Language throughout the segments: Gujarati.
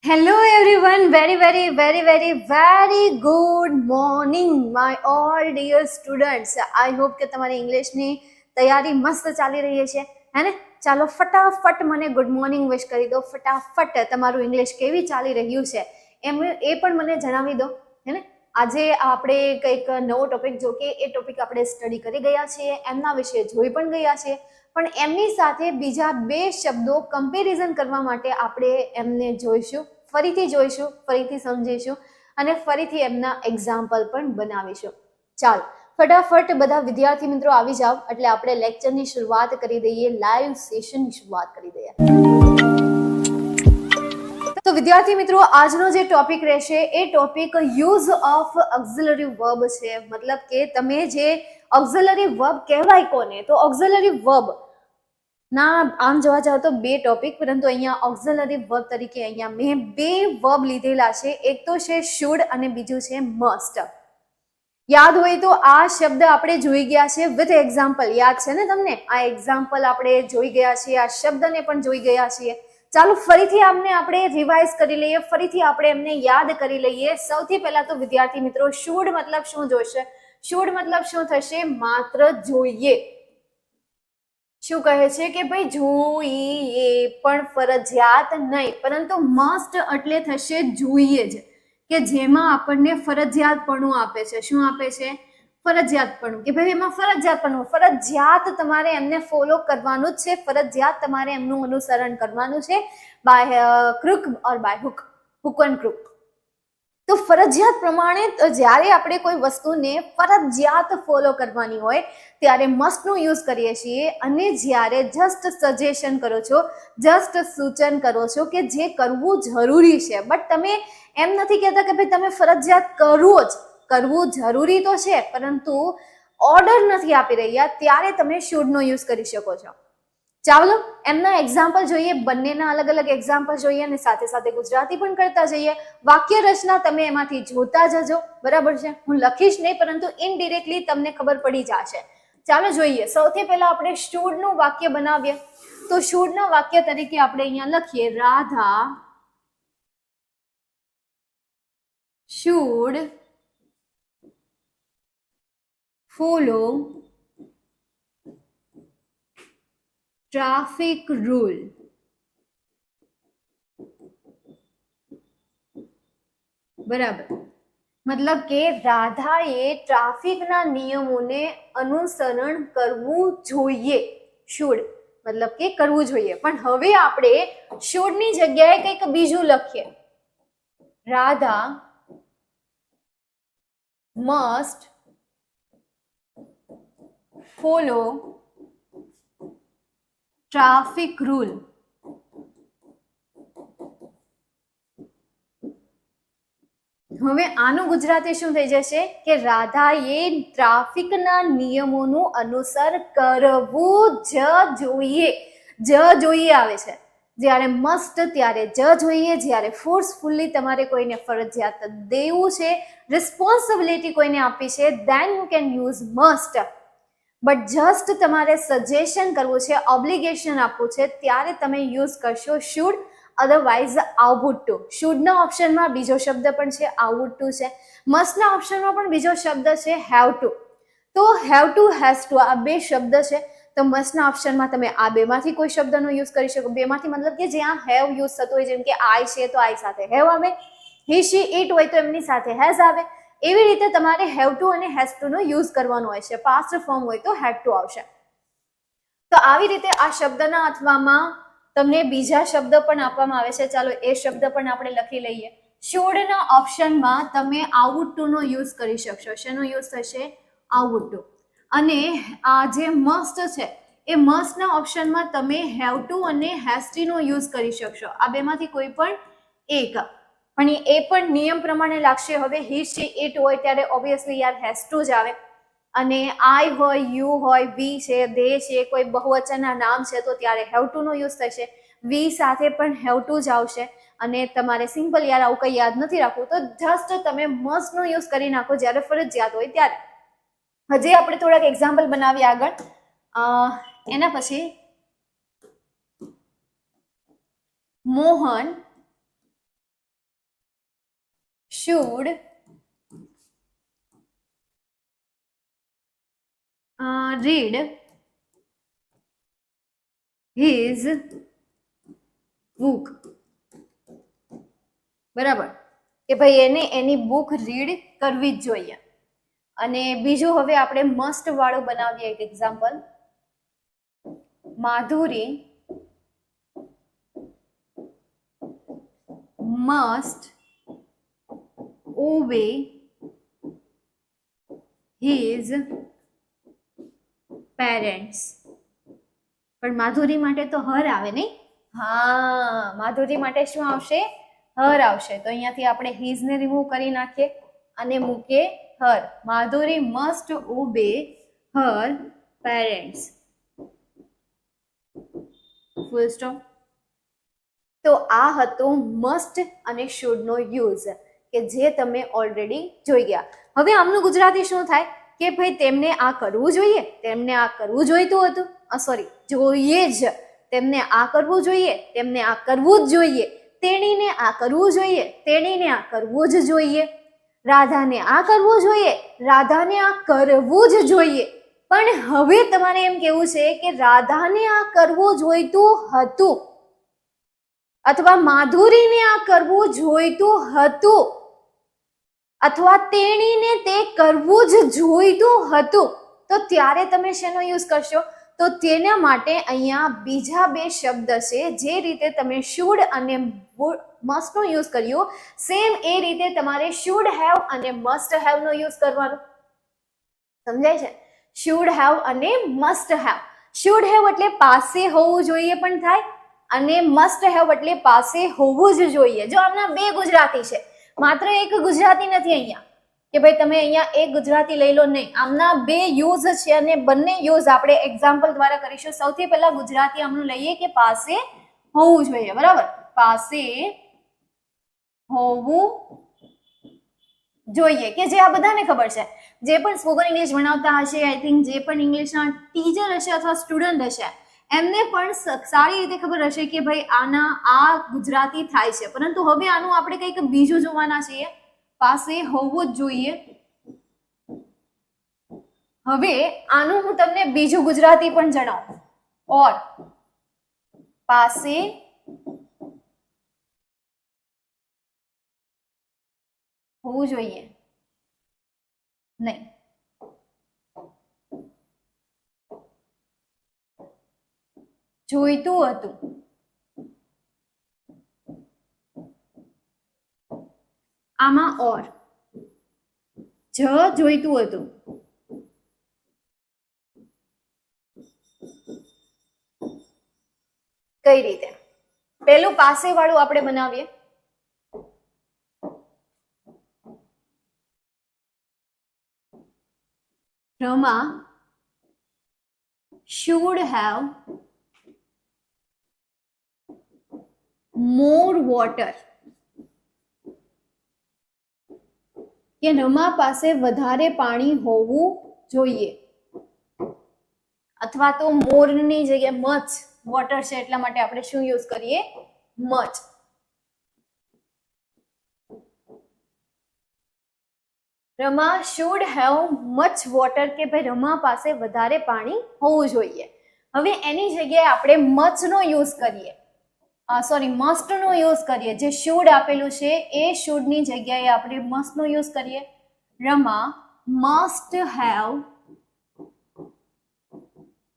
Hello everyone, very good morning my all dear students. I hope કે તમારી ઇંગ્લિશની તૈયારી મસ્ત ચાલી રહી છે હે ને. ચાલો ફટાફટ મને ગુડ મોર્નિંગ વિશ કરી દો. ફટાફટ તમારું ઇંગ્લિશ કેવી ચાલી રહ્યું છે એ પણ મને જણાવી દો હે ને. આજે આપણે કંઈક નવો ટોપિક જો કે એ ટોપિક આપણે સ્ટડી કરી ગયા છીએ, એમના વિશે જોઈ પણ ગયા છીએ, પણ એમની સાથે બીજા બે શબ્દો કમ્પેરિઝન કરવા માટે આપણે એમને જોઈશું, ફરીથી સમજીશું અને ફરીથી એમના એક્ઝામ્પલ પણ બનાવીશું. ચાલો ફટાફટ બધા વિદ્યાર્થી મિત્રો આવી જાઓ એટલે આપણે લેક્ચરની શરૂઆત કરી દઈએ, લાઈવ સેશનની શરૂઆત કરી દઈએ. તો વિદ્યાર્થી મિત્રો, આજનો જે ટોપિક રહેશે એ topic use of auxiliary verb છે. મતલબ કે તમે જે ઓક્ઝિલરી વર્બ કહેવાય કોને, તો ઓક્ઝિલરી વર્બ ના આમ જોવા જાવ તો બે ટોપિક, પરંતુ અહીંયા ઓક્ઝિલરી વર્બ તરીકે અહીંયા મેં બે વર્બ લીધેલા છે. એક તો છે શુડ અને બીજું છે મસ્ટ. યાદ હોય તો આ શબ્દ આપણે જોઈ ગયા છે વિથ એક્ઝામ્પલ. યાદ છે ને તમને? આ એક્ઝામ્પલ આપણે જોઈ ગયા છીએ, આ શબ્દને પણ જોઈ ગયા છીએ. ચાલો ફરીથી આમને આપણે રિવાઇઝ કરી લઈએ, ફરીથી આપણે એમને યાદ કરી લઈએ. સૌથી પહેલા તો વિદ્યાર્થી મિત્રો, શુડ મતલબ શું જોશે? શુડ મતલબ શું થશે? માત્ર જોઈએ. શું કહે છે કે ભાઈ જોઈએ, પણ ફરજિયાત નહીં. પરંતુ મસ્ટ એટલે થશે જોઈએ જ, કે જેમાં આપણને ફરજિયાતપણું આપે છે. શું આપે છે? ફરજિયાતપણું. કે ભાઈ એમાં ફરજિયાતપણું, ફરજિયાત તમારે એમને ફોલો કરવાનું જ છે, ફરજિયાત તમારે એમનું અનુસરણ કરવાનું છે, by crook or by hook, hook and crook. તો ફરજિયાત પ્રમાણે જ્યારે આપણે કોઈ વસ્તુને ફરજિયાત ફોલો કરવાની હોય ત્યારે મસ્ટનો યુઝ કરીએ છીએ, અને જ્યારે જસ્ટ સજેશન કરો છો, જસ્ટ સૂચન કરો છો કે જે કરવું જરૂરી છે, બટ તમે એમ નથી કહેતા કે ભાઈ તમે ફરજિયાત કરો જ, કરવું જરૂરી તો છે પરંતુ ઓર્ડર નથી આપી રહ્યા, ત્યારે તમે શુડનો યુઝ કરી શકો છો. ચાલો એમના એક્ઝામ્પલ જોઈએ, બંનેના અલગ અલગ એક્ઝામ્પલ જોઈએ અને સાથે સાથે ગુજરાતી પણ કરતા જઈએ. વાક્ય રચના તમે એમાંથી જોતા જજો, બરાબર છે? હું લખીશ નહીં, પરંતુ ઇનડિરેક્ટલી તમને ખબર પડી જશે. ચાલો જોઈએ. સૌથી પહેલા આપણે શુડનું વાક્ય બનાવીએ. તો શુડના વાક્ય તરીકે આપણે અહીંયા લખીએ, Radha should follow traffic rule. બરાબર. મતલબ કે રાધાએ ટ્રાફિકના નિયમોને અનુસરણ કરવું જોઈએ. શુડ મતલબ કે કરવું જોઈએ. પણ હવે આપણે શુડની જગ્યાએ કંઈક બીજું લખીએ. Radha must follow traffic rule. હવે આનું ગુજરાતી શું થઈ જશે કે રાધાએ ટ્રાફિકના નિયમોનું અનુસર કરવું જ જોઈએ. જ જોઈએ આવે છે. જ્યારે મસ્ટ ત્યારે જ જોઈએ. જ્યારે ફોર્સફુલી તમારે કોઈને ફરજિયાત દેવું છે, રિસ્પોન્સિબિલિટી કોઈને આપી છે, then you can use must. But just તમારે સજેશન કરવું છે, ઓબ્લિગેશન આપવું છે, ત્યારે તમે યુઝ કરશો શુડ, અધરવાઇઝ આઉટ ટુ. શુડના ઓપ્શનમાં બીજો શબ્દ પણ છે, આઉટ ટુ છે. મસ્ટના ઓપ્શનમાં પણ બીજો શબ્દ છે, હેવ ટુ. તો હેવ ટુ, હેઝ ટુ, આ બે શબ્દ છે. તો મસ્ટના ઓપ્શનમાં તમે આ બેમાંથી કોઈ શબ્દનો યુઝ કરી શકો. બેમાંથી મતલબ કે જ્યાં હેવ યુઝ થતો હોય, જેમ કે આઈ છે તો આઈ સાથે હેવ આવે, હી શી ઇટ હોય તો એમની સાથે હેઝ આવે. એવી રીતે તમારે હેવ ટુ અને હેઝ ટુ નો યુઝ કરવાનો હોય છે. પાસ્ટ ફોર્મ હોય તો હેડ ટુ આવશે. તો આવી રીતે આ શબ્દના અથવામાં તમને બીજા શબ્દ પણ આપવામાં આવે છે. ચાલો એ શબ્દ પણ આપણે લખી લઈએ. શુડના ઓપ્શનમાં તમે આઉટ ટુ નો યુઝ કરી શકશો. શેનો યુઝ થશે? Ought to. અને આ જે મસ્ટ છે એ મસ્ટના ઓપ્શનમાં તમે હેવ ટુ અને હેઝ ટુ નો યુઝ કરી શકશો. આ બેમાંથી કોઈ પણ એક. પણ એ પણ નિયમ પ્રમાણે લાગશે. હવે હી શી ઇટ હોય ત્યારે ઓબ્વિયસલી યાર હેઝ ટુ જ આવે, અને આઈ હોય, યુ હોય, વી છે, ધે છે, કોઈ બહુવચનના નામ છે તો ત્યારે હેવ ટુ નો યુઝ થશે. વી સાથે પણ હેવ ટુ જ આવશે. અને તમારે સિમ્પલ યાર આવું કંઈ યાદ નથી રાખવું તો જસ્ટ તમે મસ્ટ નો યુઝ કરી નાખો જ્યારે ફરજિયાત હોય ત્યારે. હજી આપણે થોડાક એક્ઝામ્પલ બનાવીએ આગળ. એના પછી Mohan should read his book. બરાબર, કે ભાઈ એને એની બુક રીડ કરવી જ જોઈએ. અને બીજું હવે આપણે મસ્ટ વાળું બનાવીએ એક એક્ઝામ્પલ. માધુરી must obey his parents. પણ માધુરી માટે તો હર આવે નહીં? હા, માધુરી માટે શું આવશે? હર આવશે. તો અહીંયાથી આપણે હિઝ ને રિમૂવ કરી નાખીએ અને મૂકીએ her. Madhuri must obey her parents. Full stop. તો આ હતો મસ્ટ અને શુડ નો યુઝ, કે જે તમે ઓલરેડી જોઈ ગયા. હવે આમનું ગુજરાતી શું થાય કે ભાઈ તેમને આ કરવું જોઈએ, તેમને આ કરવું જોઈતું હતું, સોરી જોઈએ જ, તેમને આ કરવું જોઈએ, તેમને આ કરવું જ જોઈએ, તેણીને આ કરવું જોઈએ, તેણીને આ કરવું જ જોઈએ, રાધાને આ કરવું જોઈએ, રાધાને આ કરવું જ જોઈએ. પણ હવે તમારે એમ કેવું છે કે રાધાને આ કરવું જોઈતું હતું અથવા માધુરીને આ કરવું જોઈતું હતું અથવા તેણીને તે કરવું જ જોઈતું હતું, તો ત્યારે તમે શેનો યુઝ કરશો? તો તેના માટે અહીંયા બીજા બે શબ્દ છે. જે રીતે તમે શુડ અને મસ્ટ નો યુઝ કર્યો, સેમ એ રીતે તમારે શુડ હેવ અને મસ્ટ હેવ નો યુઝ કરવાનો. સમજાય છે? શુડ હેવ અને મસ્ટ હેવ. શુડ હેવ એટલે પાસે હોવું જોઈએ પણ થાય, અને મસ્ટ હેવ એટલે પાસે હોવું જ જોઈએ. જો આમના બે ગુજરાતી છે, માત્ર એક ગુજરાતી નથી અહીંયા કે ભાઈ તમે અહીંયા એક ગુજરાતી લઈ લો, નહીં. આમના બે યુઝ છે અને બંને યુઝ આપણે એક્ઝામ્પલ દ્વારા કરીશું. સૌથી પહેલા ગુજરાતી આમનું લઈએ કે પાસે હોવું જોઈએ. બરાબર, પાસે હોવું જોઈએ, કે જે આ બધાને ખબર છે. જે પણ સ્પોકન ઇંગ્લિશ ભણાવતા હશે, આઈ થિંક જે પણ ઇંગ્લિશના ટીચર હશે અથવા સ્ટુડન્ટ હશે, એમને પણ સારી રીતે ખબર હશે કે ભાઈ આના આ ગુજરાતી થાય છે. પરંતુ હવે આનું આપણે કંઈક બીજું જોવાના છીએ. પાસે હોવું જ જોઈએ. હવે આનું હું તમને બીજું ગુજરાતી પણ જણાવું. ઓર પાસે હોવું જોઈએ નહીં. જોઈતું હતું. આમાં ઓર જ જોઈતું હતું. કઈ રીતે? પેલું પાસે વાળું આપણે બનાવીએ. Rama should have more water. કે રમા પાસે વધારે પાણી હોવું જોઈએ. અથવા તો મોર ની જગ્યાએ મચ, વોટર છે એટલા માટે આપણે શું યુઝ કરીએ? Much. Rama should have much water, કે ભાઈ રમા પાસે વધારે પાણી હોવું જોઈએ. હવે એની જગ્યાએ આપણે મચ નો યુઝ કરીએ, સોરી મસ્ટ નો યુઝ કરીએ. જે શુડ આપેલું છે એ શુડ ની જગ્યાએ આપણે મસ્ટ નો યુઝ કરીએ. Rama must have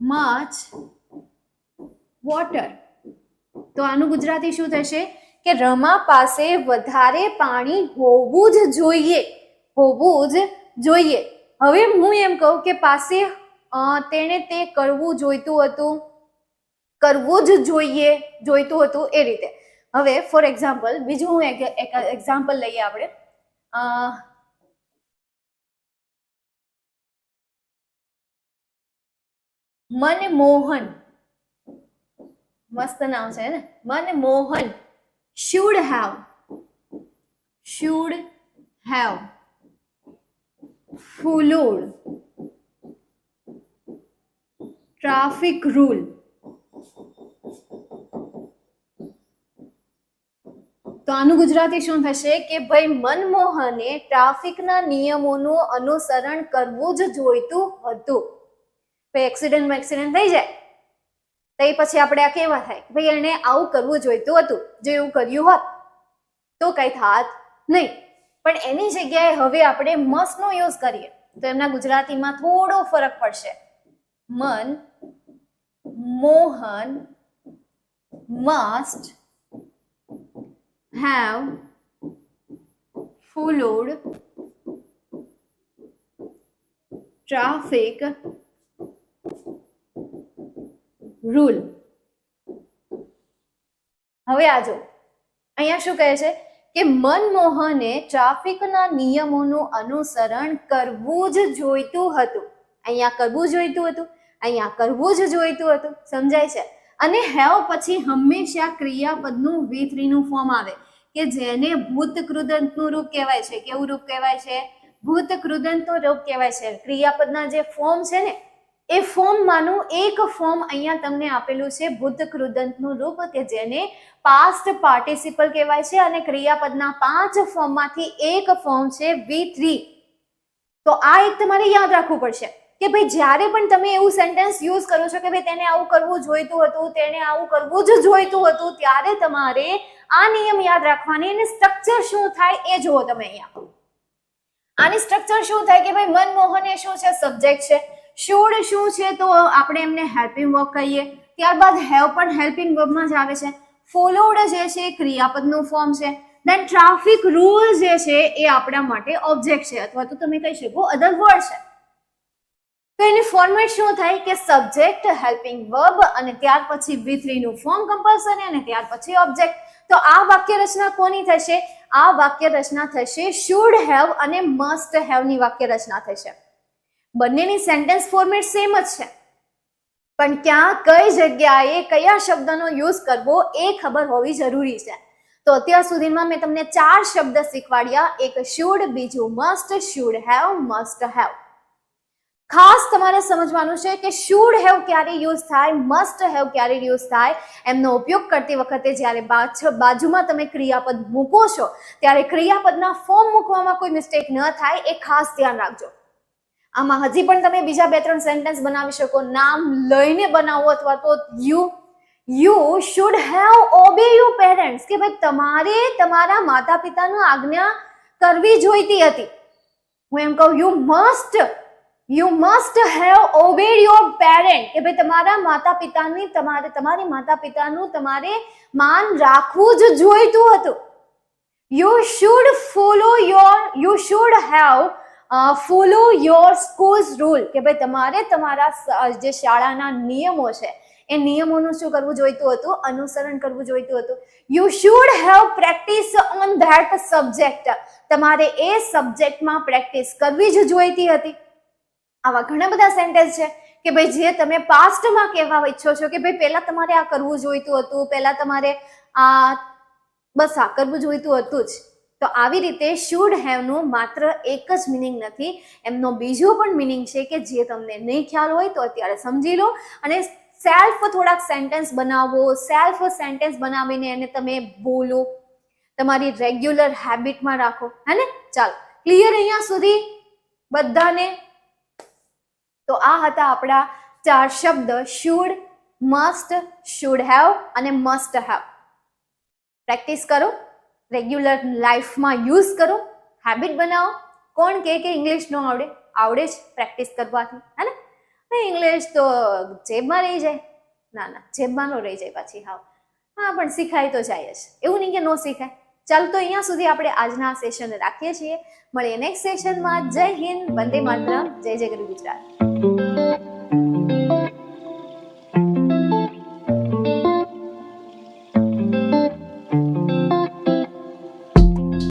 much water. તો આનું ગુજરાતી શું થશે? કે રમા પાસે વધારે પાણી હોવું જ જોઈએ, હોવું જ જોઈએ. હવે હું એમ કહું કે પાસે તેણે તે કરવું જોઈતું હતું, કરવું જ જોઈએ, જોઈતું હતું, એ રીતે. હવે ફોર એક્ઝામ્પલ બીજું હું એક એક્ઝામ્પલ લઈએ આપણે. મનમોહન, મસ્ત નામ છે ને, Manmohan should have followed traffic rule. તો આનું ગુજરાતી શું થશે કે ભાઈ મનમોહને ટ્રાફિકના નિયમોનું અનુસરણ કરવું જ જોઈતું હતું. ભાઈ એક્સિડન્ટ થઈ જાય તો એ પછી આપણે આ કેવા થાય ભાઈ એને આવું કરવું જોઈતું હતું, જો એવું કર્યું હોત તો કઈ થાત નહીં. પણ એની જગ્યાએ હવે આપણે મસ્ટ નો યુઝ કરીએ તો એમના ગુજરાતીમાં થોડો ફરક પડશે. મન Mohan must have followed traffic rule. હવે આજો અહીંયા શું કહે છે કે મનમોહને ટ્રાફિકના નિયમોનું અનુસરણ કરવું જ જોઈતું હતું. અહીંયા કરવું જોઈતું હતું, અહીંયા કરવું જ જોઈતું હતું. સમજાય છે? અને હેવ પછી હંમેશા ક્રિયાપદનું V3 નું ફોર્મ આવે કે જેને ભૂત કૃદંતનું રૂપ કહેવાય છે. કેવું રૂપ કહેવાય છે? ભૂત કૃદંતનું રૂપ કહેવાય છે. ક્રિયાપદના જે ફોર્મ છે ને એ ફોર્મમાંનું એક ફોર્મ અહીંયા તમને આપેલું છે ભૂત કૃદંતનું રૂપ કે જેને પાસ્ટ પાર્ટિસિપલ કહેવાય છે અને ક્રિયાપદના 5 ફોર્મમાંથી એક ફોર્મ છે V3. તો આ એક તમારે યાદ રાખવું પડશે કે ભાઈ જ્યારે પણ તમે એવું સેન્ટેન્સ યુઝ કરો છો કે ભાઈ તેને આવું કરવું જોઈતું હતું, તેને આવું કરવું જ જોઈતું હતું, ત્યારે તમારે આ નિયમ યાદ રાખવાની અને સ્ટ્રક્ચર શું થાય એ જુઓ તમે અહીંયા. આની સ્ટ્રક્ચર શું થાય કે ભાઈ મનમોહન એ શું છે? સબ્જેક્ટ છે. શુડ શું છે? તો આપણે એમને હેલ્પિંગ વર્બ કહીએ. ત્યારબાદ હેવ પણ હેલ્પિંગ વર્બમાં જ આવે છે. ફોલોડ જે છે ક્રિયાપદનું ફોર્મ છે. દેન ટ્રાફિક રૂલ જે છે એ આપણા માટે ઓબ્જેક્ટ છે અથવા તો તમે કહી શકો અધર વર્ડ છે. તો એની ફોર્મેટ શું થાય કે સબ્જેક્ટ, હેલ્પિંગ વર્બ અને ત્યાર પછી V3 નું ફોર્મ કમ્પલસરી અને ત્યાર પછી ઓબ્જેક્ટ. તો આ વાક્ય રચના કોની થશે? આ વાક્ય રચના થશે શુડ હેવ અને મસ્ટ હેવ ની વાક્ય રચના થશે. બંનેની સેન્ટેન્સ ફોર્મેટ સેમ જ છે પણ ક્યાં કઈ જગ્યાએ કયા શબ્દનો યુઝ કરવો એ ખબર હોવી જરૂરી છે. તો અત્યાર સુધીમાં મેં તમને 4 શબ્દ શીખવાડ્યા. એક શુડ, બીજું must, should have, must have. ખાસ તમારે સમજવાનું છે કે શુડ હેવ ક્યારે યુઝ થાય, મસ્ટ હેવ ક્યારે યુઝ થાય. એમનો ઉપયોગ કરતી વખતે જ્યારે બાજુમાં તમે ક્રિયાપદ મૂકો છો ત્યારે ક્રિયાપદના ફોર્મ મૂકવામાં કોઈ મિસ્ટેક ન થાય એ ખાસ ધ્યાન રાખજો. આમાં હજી પણ તમે બીજા 2-3 સેન્ટેન્સ બનાવી શકો. નામ લઈને બનાવો અથવા તો you should have obey your parents કે ભાઈ તમારે તમારા માતા પિતાની આજ્ઞા કરવી જોઈતી હતી. હું એમ કહું you must have obeyed your parent કે ભાઈ તમારા માતા પિતાની તમારી માતા પિતાનું તમારે માન રાખવું જ જોઈતું હતું. You should have follow your schools rule કે ભાઈ તમારે તમારા જે શાળાના નિયમો છે એ નિયમોનું શું કરવું જોઈતું હતું? અનુસરણ કરવું જોઈતું હતું. You should have practice on that subject તમારે એ સબ્જેક્ટમાં પ્રેક્ટિસ કરવી જ જોઈતી હતી. આવા ઘણા બધા સેન્ટેન્સ છે કે ભાઈ જે તમે પાસ્ટમાં કહેવા ઈચ્છો છો કે ભાઈ પહેલા તમારે આ કરવું જોઈતું હતું, પહેલા તમારે આ કરવું જોઈતું હતું જ. તો આવી રીતે શુડ હેવ નું માત્ર એક જ મિનિંગ નથી, એમનો બીજો પણ મિનિંગ છે કે જે તમને નહીં ખ્યાલ હોય તો અત્યારે સમજી લો અને સેલ્ફ થોડાક સેન્ટેન્સ બનાવો. સેલ્ફ સેન્ટેન્સ બનાવીને એને તમે બોલો, તમારી રેગ્યુલર હેબિટમાં રાખો. હે ને? ચાલો, ક્લિયર અહીંયા સુધી બધાને? તો આ હતા આપણા 4 શબ્દ શુડ, મસ્ટ, શુડ હેવ અને મસ્ટ હેવ. પ્રેક્ટિસ કરો, રેગ્યુલર લાઈફમાં યુઝ કરો, હેબિટ બનાવો. કોણ કે ઇંગ્લિશ નો આવડે? આવડે જ પ્રેક્ટિસ કરવાથી. હે ને? ઇંગ્લિશ તો જેબમાં રહી જાય? ના, જેબમાં નો રહી જાય પાછી. હા પણ શીખાય તો જાય જ, એવું નહીં કે નો શીખાય. ચાલો, તો અહીંયા સુધી આપણે આજના સેશન રાખીએ છીએ. મળીએ નેક્સ્ટ સેશનમાં. જય હિન્દ, વંદે માતરમ, જય જય ગરુ ગુજરાત.